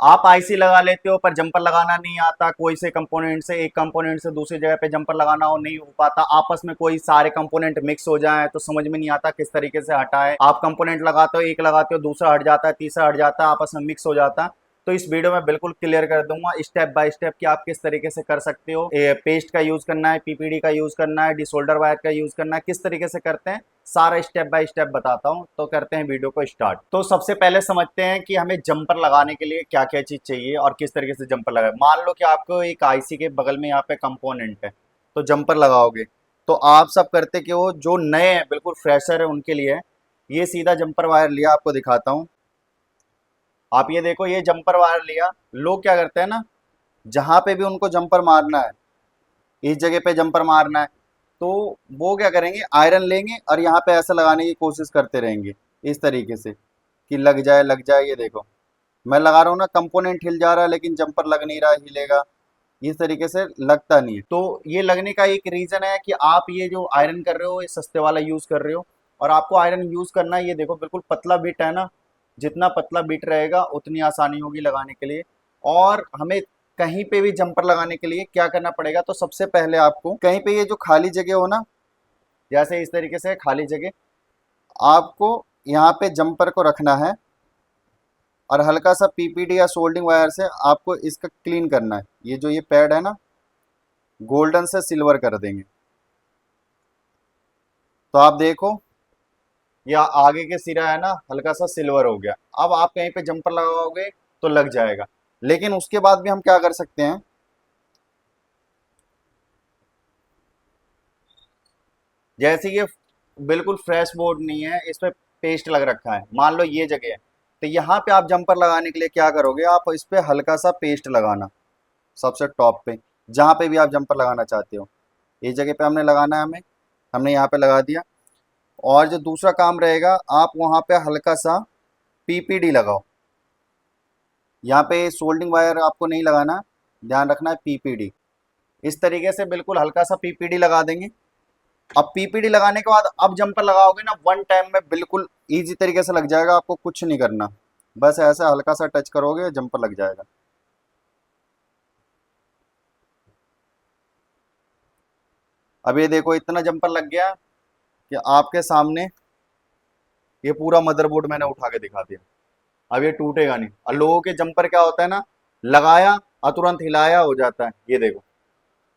आप आईसी लगा लेते हो पर जंपर लगाना नहीं आता, कोई से कंपोनेंट से एक कंपोनेंट से दूसरी जगह पे जंपर लगाना हो नहीं हो पाता, आपस में कोई सारे कंपोनेंट मिक्स हो जाए तो समझ में नहीं आता किस तरीके से हटाए। आप कंपोनेंट लगाते हो, एक लगाते हो, दूसरा हट जाता है, तीसरा हट जाता है, आपस में मिक्स हो जाता है। तो इस वीडियो में बिल्कुल क्लियर कर दूंगा स्टेप बाय स्टेप कि आप किस तरीके से कर सकते हो। पेस्ट का यूज करना है, पीपीडी का यूज करना है, डिसोल्डर वायर का यूज करना है, किस तरीके से करते हैं सारा स्टेप बाय स्टेप बताता हूं। तो करते हैं वीडियो को स्टार्ट। तो सबसे पहले समझते हैं कि हमें जंपर लगाने के लिए क्या क्या चीज चाहिए और किस तरीके से जंपर लगाए। मान लो कि आपको एक आईसी के बगल में यहाँ पे कंपोनेंट है, तो जंपर लगाओगे। तो आप सब करते कि वो जो नए हैं, बिल्कुल फ्रेशर है, उनके लिए है। ये सीधा जंपर वायर लिया, आपको दिखाता हूँ। आप ये देखो, ये जंपर वायर लिया। लोग क्या करते हैं ना, जहां पे भी उनको जंपर मारना है, इस जगह पे जंपर मारना है, तो वो क्या करेंगे, आयरन लेंगे और यहाँ पे ऐसा लगाने की कोशिश करते रहेंगे इस तरीके से कि लग जाए लग जाए। ये देखो, मैं लगा रहा हूँ ना, कंपोनेंट हिल जा रहा है लेकिन जंपर लग नहीं रहा, हिलेगा इस तरीके से, लगता नहीं है। तो ये लगने का एक रीजन है कि आप ये जो आयरन कर रहे हो, ये सस्ते वाला यूज कर रहे हो। और आपको आयरन यूज करना है, ये देखो बिल्कुल पतला बिट है ना, जितना पतला बिट रहेगा उतनी आसानी होगी लगाने के लिए। और हमें कहीं पे भी जंपर लगाने के लिए क्या करना पड़ेगा, तो सबसे पहले आपको कहीं पे ये जो खाली जगह हो ना, जैसे इस तरीके से खाली जगह, आपको यहाँ पे जंपर को रखना है और हल्का सा पीपीडी या सोल्डिंग वायर से आपको इसका क्लीन करना है। ये जो ये पैड है ना, गोल्डन से सिल्वर कर देंगे। तो आप देखो, ये आगे के सिरा है ना, हल्का सा सिल्वर हो गया। अब आप कहीं पे जंपर लगाओगे तो लग जाएगा। लेकिन उसके बाद भी हम क्या कर सकते हैं, जैसे ये बिल्कुल फ्रेश बोर्ड नहीं है, इस पे पेस्ट लग रखा है, मान लो ये जगह है, तो यहाँ पे आप जंपर लगाने के लिए क्या करोगे, आप इस पे हल्का सा पेस्ट लगाना, सबसे टॉप पे जहाँ पे भी आप जंपर लगाना चाहते हो। इस जगह पे हमने लगाना है, हमें हमने यहाँ पे लगा दिया। और जो दूसरा काम रहेगा, आप वहाँ पे हल्का सा पीपीडी लगाओ। यहाँ पे सोल्डिंग वायर आपको नहीं लगाना, ध्यान रखना है पीपीडी। इस तरीके से बिल्कुल हल्का सा पीपीडी लगा देंगे। अब पीपीडी लगाने के बाद अब जंपर लगाओगे ना, वन टाइम में बिल्कुल इजी तरीके से लग जाएगा, आपको कुछ नहीं करना, बस ऐसा हल्का सा टच करोगे जंपर लग जाएगा। अब ये देखो, इतना जंपर लग गया कि आपके सामने ये पूरा मदरबोर्ड मैंने उठा के दिखा दिया। अब ये टूटेगा नहीं। और लोगों के जंपर क्या होता है ना, लगाया और तुरंत हिलाया हो जाता है, ये देखो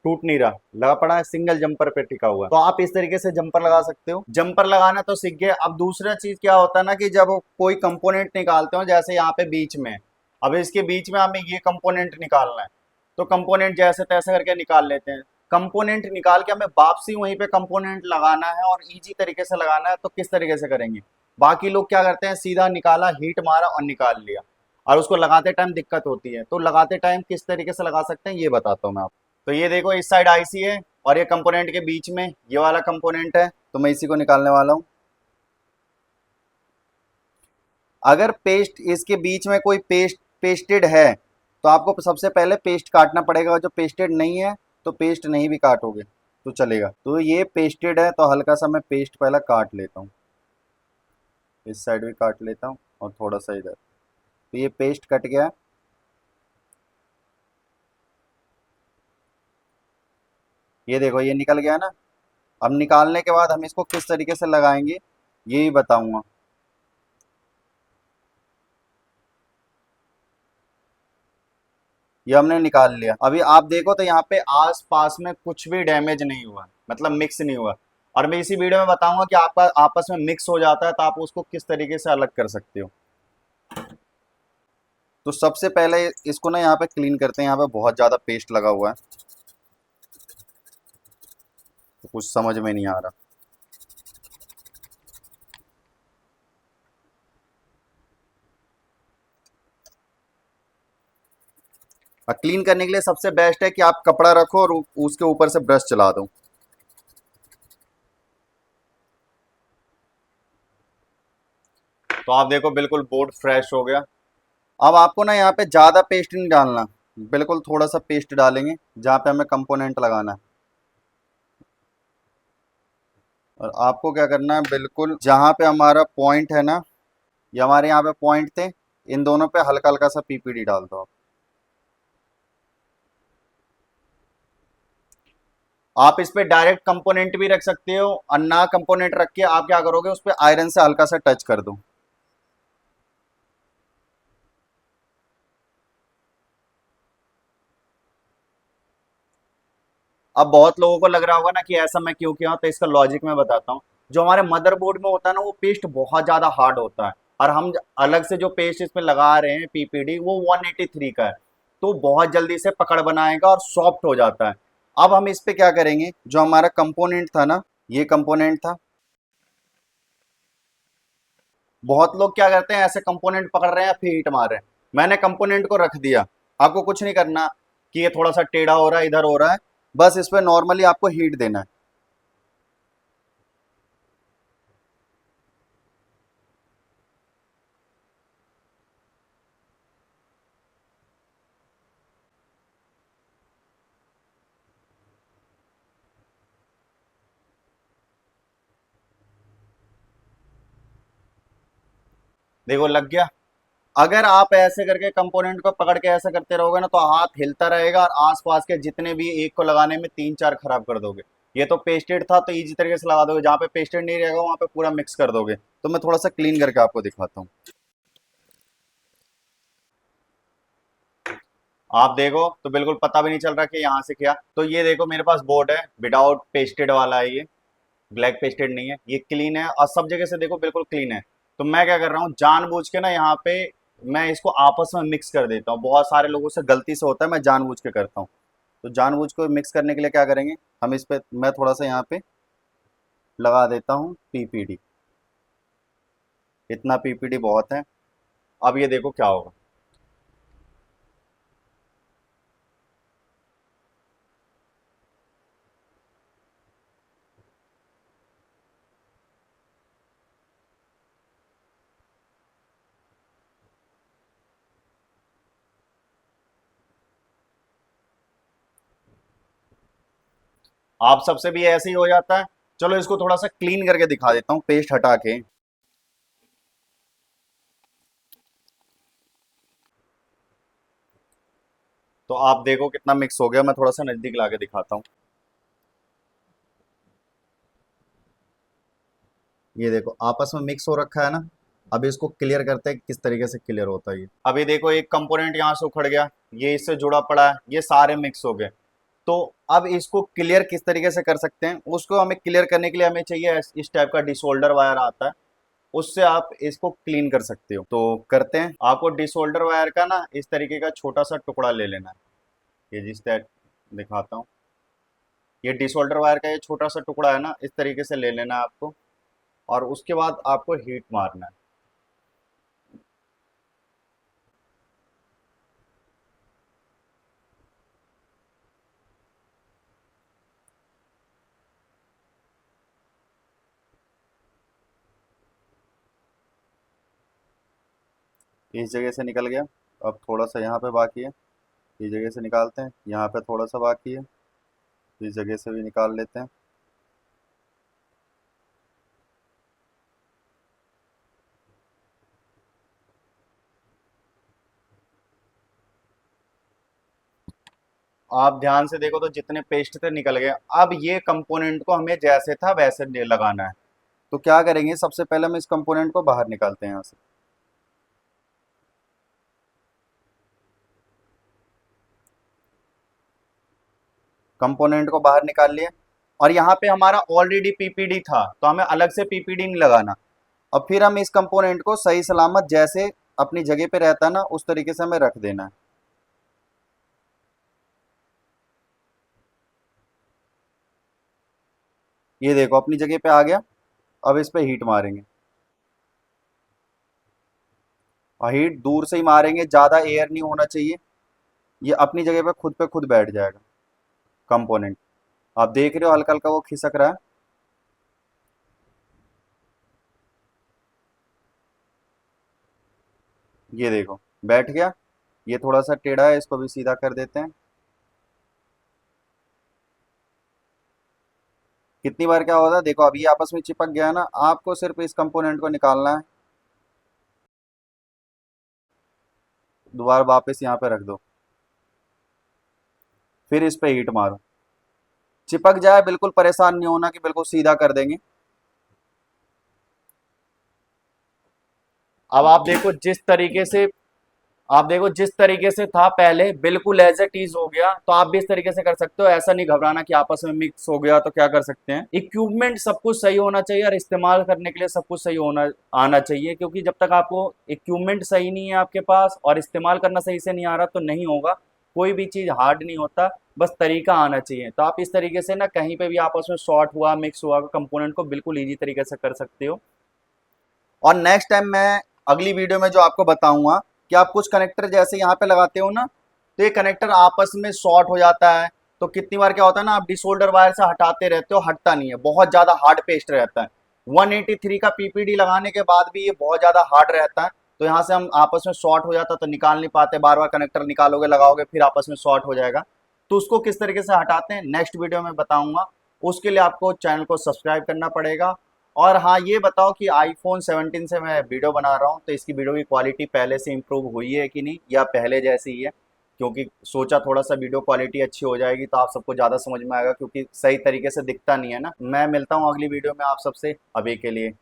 टूट नहीं रहा, लगा पड़ा है, सिंगल जंपर पे टिका हुआ है। तो आप इस तरीके से जंपर लगा सकते हो। जंपर लगाना तो सीख गए। अब दूसरा चीज क्या होता है ना, कि जब कोई कंपोनेंट निकालते हो, जैसे यहाँ पे बीच में, अब इसके बीच में हमें ये कंपोनेंट निकालना है, तो कंपोनेंट जैसे तैसे करके निकाल लेते हैं। कंपोनेंट निकाल के हमें वापसी वहीं पे कंपोनेंट लगाना है और इजी तरीके से लगाना है। तो किस तरीके से करेंगे, बाकी लोग क्या करते हैं, सीधा निकाला, हीट मारा और निकाल लिया, और उसको लगाते टाइम दिक्कत होती है। तो लगाते टाइम किस तरीके से लगा सकते हैं, ये बताता हूँ मैं आपको। तो ये देखो, इस साइड आईसी है और ये कंपोनेंट के बीच में ये वाला कंपोनेंट है, तो मैं इसी को निकालने वाला हूँ। अगर पेस्ट इसके बीच में कोई पेस्टेड है, तो आपको सबसे पहले पेस्ट काटना पड़ेगा। जो पेस्टेड नहीं है तो पेस्ट नहीं भी काटोगे तो चलेगा। तो ये पेस्टेड है, तो हल्का सा मैं पेस्ट पहले काट लेता हूँ, इस साइड भी काट लेता हूँ और थोड़ा सा इधर। तो ये पेस्ट कट गया। ये देखो, ये निकल गया ना। अब निकालने के बाद हम इसको किस तरीके से लगाएंगे, ये भी बताऊंगा। ये हमने निकाल लिया। अभी आप देखो तो यहाँ पे आस पास में कुछ भी डैमेज नहीं हुआ, मतलब मिक्स नहीं हुआ। और मैं इसी वीडियो में बताऊंगा कि आपका आपस में मिक्स हो जाता है तो आप उसको किस तरीके से अलग कर सकते हो। तो सबसे पहले इसको ना यहाँ पे क्लीन करते हैं। यहाँ पे बहुत ज़्यादा पेस्ट लगा हुआ है, तो कुछ समझ में नहीं आ रहा। और क्लीन करने के लिए सबसे बेस्ट है कि आप कपड़ा रखो और उसके ऊपर से ब्रश चला दो। तो आप देखो, बिल्कुल बोर्ड फ्रेश हो गया। अब आपको ना यहाँ पे ज़्यादा पेस्ट नहीं डालना, बिल्कुल थोड़ा सा पेस्ट डालेंगे जहाँ पे हमें कंपोनेंट लगाना है। और आपको क्या करना है, बिल्कुल जहाँ पे हमारा पॉइंट है ना, ये हमारे यहाँ पे पॉइंट थे, इन दोनों पे हल्का हल्का सा पीपीडी डाल दो आप इस पे डायरेक्ट कंपोनेंट भी रख सकते हो और ना कंपोनेंट रख के आप क्या करोगे उस पे आयरन से हल्का सा टच कर दो। अब बहुत लोगों को लग रहा होगा ना कि ऐसा मैं क्यों किया हूं, तो इसका लॉजिक मैं बताता हूँ। जो हमारे मदरबोर्ड में होता है ना वो पेस्ट बहुत ज्यादा हार्ड होता है, और हम अलग से जो पेस्ट इसमें लगा रहे हैं पीपीडी वो 183 का है, तो बहुत जल्दी से पकड़ बनाएगा और सॉफ्ट हो जाता है। अब हम इस पे क्या करेंगे, जो हमारा कंपोनेंट था ना, ये कंपोनेंट था। बहुत लोग क्या करते हैं, ऐसे कंपोनेंट पकड़ रहे हैं फिर हीट मार रहे हैं। मैंने कंपोनेंट को रख दिया, आपको कुछ नहीं करना कि ये थोड़ा सा टेढ़ा हो रहा है, इधर हो रहा है, बस इस पे नॉर्मली आपको हीट देना है। देखो लग गया। अगर आप ऐसे करके कंपोनेंट को पकड़ के ऐसा करते रहोगे ना, तो हाथ हिलता रहेगा और आसपास के जितने भी, एक को लगाने में तीन चार खराब कर दोगे। ये तो पेस्टेड था तो इजी तरीके से लगा दोगे, जहाँ पे पेस्टेड नहीं रहेगा वहां पे पूरा मिक्स कर दोगे। तो मैं थोड़ा सा क्लीन करके आपको दिखाता हूँ। आप देखो तो बिल्कुल पता भी नहीं चल रहा कि यहाँ से क्या। तो ये देखो मेरे पास बोर्ड है, विदाउट पेस्टेड वाला है ये, ब्लैक पेस्टेड नहीं है, ये क्लीन है और सब जगह से देखो बिल्कुल क्लीन है। तो मैं क्या कर रहा हूँ, जानबूझ के ना यहाँ पे मैं इसको आपस में मिक्स कर देता हूँ। बहुत सारे लोगों से गलती से होता है, मैं जानबूझ के करता हूँ। तो जानबूझ के मिक्स करने के लिए क्या करेंगे, हम इस पे मैं थोड़ा सा यहाँ पे लगा देता हूँ पीपीडी। इतना पीपीडी बहुत है। अब ये देखो क्या होगा। आप सबसे भी ऐसे ही हो जाता है। चलो इसको थोड़ा सा क्लीन करके दिखा देता हूँ पेस्ट हटा के। तो आप देखो कितना मिक्स हो गया, मैं थोड़ा सा नजदीक ला के दिखाता हूँ। ये देखो आपस में मिक्स हो रखा है ना। अब इसको क्लियर करते हैं किस तरीके से क्लियर होता है ये। अभी देखो एक कंपोनेंट यहाँ से उखड़ गया, ये इससे जुड़ा पड़ा है, ये सारे मिक्स हो गए। तो अब इसको क्लियर किस तरीके से कर सकते हैं, उसको हमें क्लियर करने के लिए हमें चाहिए इस टाइप का डिसोल्डर वायर आता है, उससे आप इसको क्लीन कर सकते हो। तो करते हैं, आपको डिसोल्डर वायर का ना इस तरीके का छोटा सा टुकड़ा ले लेना है। ये जिस टाइप दिखाता हूँ, ये डिसोल्डर वायर का ये छोटा सा टुकड़ा है ना, इस तरीके से ले लेना है आपको। और उसके बाद आपको हीट मारना है। इस जगह से निकल गया। अब थोड़ा सा यहाँ पे बाकी है, इस जगह से निकालते हैं। यहाँ पे थोड़ा सा बाकी है, इस जगह से भी निकाल लेते हैं। आप ध्यान से देखो तो जितने पेस्ट थे निकल गए। अब ये कंपोनेंट को हमें जैसे था वैसे लगाना है। तो क्या करेंगे, सबसे पहले हम इस कंपोनेंट को बाहर निकालते हैं यहाँ से। कंपोनेंट को बाहर निकाल लिए, और यहाँ पे हमारा ऑलरेडी पीपीडी था तो हमें अलग से पीपीडी नहीं लगाना। अब फिर हम इस कंपोनेंट को सही सलामत जैसे अपनी जगह पे रहता है ना, उस तरीके से हमें रख देना है। ये देखो अपनी जगह पे आ गया। अब इस पे हीट मारेंगे, और हीट दूर से ही मारेंगे, ज़्यादा एयर नहीं होना चाहिए। ये अपनी जगह पे खुद बैठ जाएगा कंपोनेंट। आप देख रहे हो हल्का हल्का वो खिसक रहा है। ये देखो बैठ गया। ये थोड़ा सा टेढ़ा है, इसको भी सीधा कर देते हैं। कितनी बार क्या होता है, देखो अब ये आपस में चिपक गया है ना, आपको सिर्फ इस कंपोनेंट को निकालना है। दोबारा वापस यहाँ पे रख दो, फिर इस पे हीट मारो, चिपक जाए बिल्कुल परेशान नहीं होना कि बिल्कुल सीधा कर देंगे। अब आप देखो जिस तरीके से था पहले बिल्कुल एज इट इज हो गया, तो आप भी इस तरीके से कर सकते हो। ऐसा नहीं घबराना कि आपस में मिक्स हो गया तो क्या कर सकते हैं। इक्विपमेंट सब कुछ सही होना चाहिए और इस्तेमाल करने के लिए सब कुछ सही होना आना चाहिए, क्योंकि जब तक आपको इक्विपमेंट सही नहीं है आपके पास और इस्तेमाल करना सही से नहीं आ रहा तो नहीं होगा। कोई भी चीज़ हार्ड नहीं होता, बस तरीका आना चाहिए। तो आप इस तरीके से ना कहीं पे भी आपस में शॉर्ट हुआ मिक्स हुआ कंपोनेंट को बिल्कुल ईजी तरीके से कर सकते हो। और नेक्स्ट टाइम मैं अगली वीडियो में जो आपको बताऊंगा कि आप कुछ कनेक्टर जैसे यहाँ पे लगाते हो ना, तो ये कनेक्टर आपस में शॉर्ट हो जाता है। तो कितनी बार क्या होता है ना, आप डिसोल्डर वायर से हटाते रहते हो, हटता नहीं है, बहुत ज्यादा हार्ड पेस्ट रहता है। 183 का पीपीडी लगाने के बाद भी ये बहुत ज्यादा हार्ड रहता है। तो यहाँ से हम आपस में शॉर्ट हो जाता है तो निकाल नहीं पाते, बार बार कनेक्टर निकालोगे लगाओगे फिर आपस में शॉर्ट हो जाएगा। तो उसको किस तरीके से हटाते हैं नेक्स्ट वीडियो में बताऊंगा। उसके लिए आपको चैनल को सब्सक्राइब करना पड़ेगा। और हाँ, ये बताओ कि आईफोन 17 से मैं वीडियो बना रहा हूँ तो इसकी वीडियो की क्वालिटी पहले से इम्प्रूव हुई है कि नहीं, या पहले जैसी ही है। क्योंकि सोचा थोड़ा सा वीडियो क्वालिटी अच्छी हो जाएगी तो आप सबको ज़्यादा समझ में आएगा, क्योंकि सही तरीके से दिखता नहीं है ना। मैं मिलता हूँ अगली वीडियो में आप सबसे, अभी के लिए